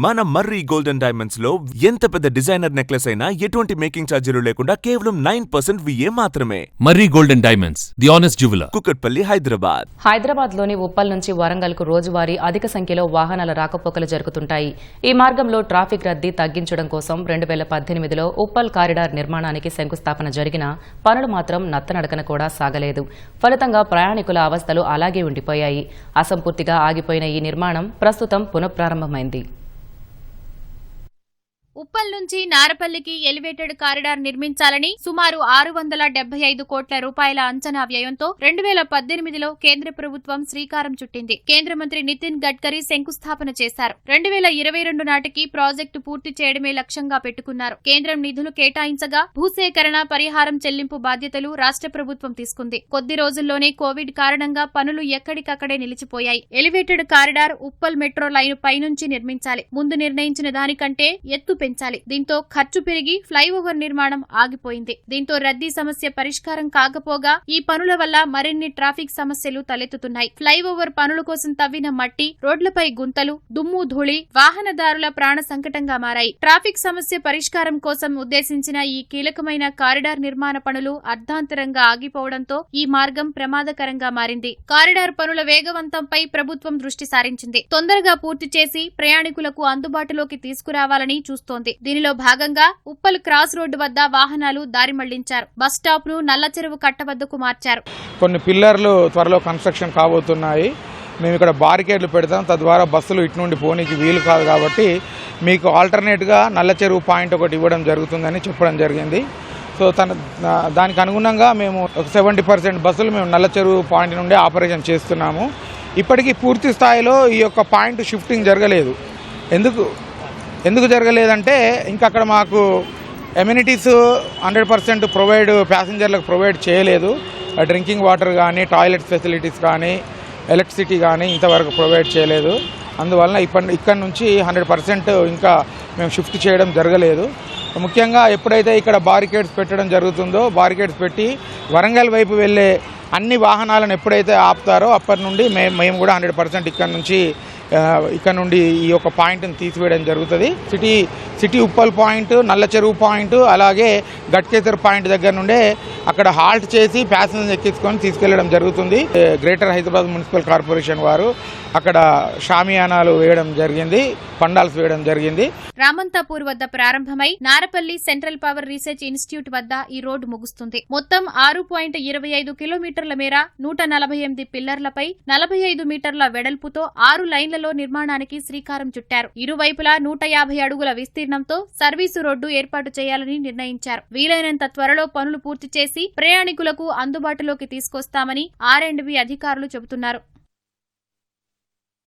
మన మర్రి golden diamonds లో ఎంత పెద్ద డిజైనర్ నెక్లెస్ అయినా ఎటువంటి మేకింగ్ ఛార్జీలు లేకుండా కేవలం 9% VA మాత్రమే. Marri golden diamonds, the honest jeweller, Kukatpally, Hyderabad. హైదరాబాద్లోని ఉప్పల్ నుంచి వరంగల్కు రోజువారీ అధిక సంఖ్యలో వాహనాల రాకపోకలు జరుగుతుంటాయి. ఈ మార్గంలో ట్రాఫిక్ రద్దీ తగ్గించడం కోసం 2018లో ఉప్పల్ కారిడార్ నిర్మాణానికి శంకుస్థాపన జరిగిన పనులు మాత్రం నత్తనడకన కూడా సాగలేదు. ఫలితంగా ప్రయాణికుల అవస్థలు అలాగే ఉండిపోయాయి. అసంపూర్తిగా ఆగిపోయిన ఈ నిర్మాణం ప్రస్తుతం పునఃప్రారంభమైంది. ఉప్పల్ నుంచి నారపల్లికి ఎలివేటెడ్ కారిడార్ నిర్మించాలని సుమారు 675 కోట్ల రూపాయల అంచనా వ్యయంతో 2018లో కేంద్ర ప్రభుత్వం శ్రీకారం చుట్టింది. కేంద్ర మంత్రి నితిన్ గడ్కరీ శంకుస్థాపన చేశారు. 2022 నాటికి ప్రాజెక్టు పూర్తి చేయడమే లక్ష్యంగా పెట్టుకున్నారు. కేంద్రం నిధులు కేటాయించగా భూసేకరణ, పరిహారం చెల్లింపు బాధ్యతలు రాష్ట్ర ప్రభుత్వం తీసుకుంది. కొద్ది రోజుల్లోనే కోవిడ్ కారణంగా పనులు ఎక్కడికక్కడే నిలిచిపోయాయి. Elevated corridor Uppal metro line పైనుంచి నిర్మించాలి. ముందు నిర్ణయించిన దానికంటే ఎత్తు పెంచాలి. దీంతో ఖర్చు పెరిగి ఫ్లైఓవర్ నిర్మాణం ఆగిపోయింది. దీంతో రద్దీ సమస్య పరిష్కారం కాకపోగా ఈ పనుల వల్ల మరిన్ని ట్రాఫిక్ సమస్యలు తలెత్తుతున్నాయి. ఫ్లైఓవర్ పనుల కోసం తవ్విన మట్టి, రోడ్లపై గుంతలు, దుమ్ము, ధూళి వాహనదారుల ప్రాణ సంకటంగా మారాయి. ట్రాఫిక్ సమస్య పరిష్కారం కోసం ఉద్దేశించిన ఈ కీలకమైన కారిడార్ నిర్మాణ పనులు అర్ధాంతరంగా ఆగిపోవడంతో ఈ మార్గం ప్రమాదకరంగా మారింది. కారిడార్ పనుల వేగవంతంపై ప్రభుత్వం దృష్టి సారించింది. తొందరగా పూర్తి చేసి ప్రయాణికులకు అందుబాటులోకి తీసుకురావాలని చూస్తోంది. దీనిలో భాగంగా ఉప్పల్ క్రాస్ రోడ్డు వద్ద వాహనాలు దారి మళ్లించారు. బస్ స్టాప్ ను నల్లచెరువు కట్ట వద్దకు మార్చారు. కొన్ని పిల్లర్లు త్వరలో కన్స్ట్రక్షన్ కాబోతున్నాయి. మేము ఇక్కడ బారికేడ్లు పెడతాం. తద్వారా బస్సులు ఇటు నుండి పోనీకి వీలు కాదు కాబట్టి మీకు ఆల్టర్నేట్గా నల్లచెరువు పాయింట్ ఒకటి ఇవ్వడం జరుగుతుందని చెప్పడం జరిగింది. సో దానికి అనుగుణంగా మేము 70% బస్సులు మేము నల్లచెరువు పాయింట్ నుండి ఆపరేషన్ చేస్తున్నాము. ఇప్పటికీ పూర్తి స్థాయిలో ఈ యొక్క పాయింట్ షిఫ్టింగ్ జరగలేదు. ఎందుకు జరగలేదంటే ఇంకా అక్కడ మాకు ఎమ్యూనిటీస్ 100% ప్యాసింజర్లకు ప్రొవైడ్ చేయలేదు. డ్రింకింగ్ వాటర్ కానీ, టాయిలెట్ ఫెసిలిటీస్ కానీ, ఎలక్ట్రిసిటీ కానీ ఇంతవరకు ప్రొవైడ్ చేయలేదు. అందువలన ఇక్కడ నుంచి 100% ఇంకా మేము షిఫ్ట్ చేయడం జరగలేదు. ముఖ్యంగా ఎప్పుడైతే ఇక్కడ బారికేడ్స్ పెట్టడం జరుగుతుందో, బారికేడ్స్ పెట్టి వరంగల్ వైపు వెళ్ళే అన్ని వాహనాలను ఎప్పుడైతే ఆపుతారో అప్పటి నుండి మేము కూడా 100% ఇక్కడ నుండి ఈ యొక్క పాయింట్ని తీసివేయడం జరుగుతుంది. City Uppal point, Nallacheruvu point, అలాగే గట్కేసర్ పాయింట్ దగ్గర నుండే అక్కడ హాల్ట్ చేసి ప్యాసింజర్ ఎక్కించుకొని తీసుకెళ్లడం జరుగుతుంది. గ్రేటర్ హైదరాబాద్ మున్సిపల్ కార్పొరేషన్ వారు అక్కడ షామియానాలు వేయడం జరిగింది, పండాల్స్ వేయడం జరిగింది. రామంతాపూర్ వద్ద ప్రారంభమై Narapally central power research institute వద్ద ఈ రోడ్డు ముగుస్తుంది. మొత్తం 6.25 కిలోమీటర్ల మేర 148 పిల్లర్లపై 45 మీటర్ల వెడల్పుతో 6 లైన్లలో నిర్మాణానికి శ్రీకారం చుట్టారు. ఇరువైపులా 150 అడుగుల విస్తీర్ణంతో సర్వీసు రోడ్డు ఏర్పాటు చేయాలని నిర్ణయించారు. వీలైనంత త్వరలో పనులు పూర్తి చేసి ప్రయాణికులకు అందుబాటులోకి తీసుకొస్తామని R&B అధికారులు చెబుతున్నారు.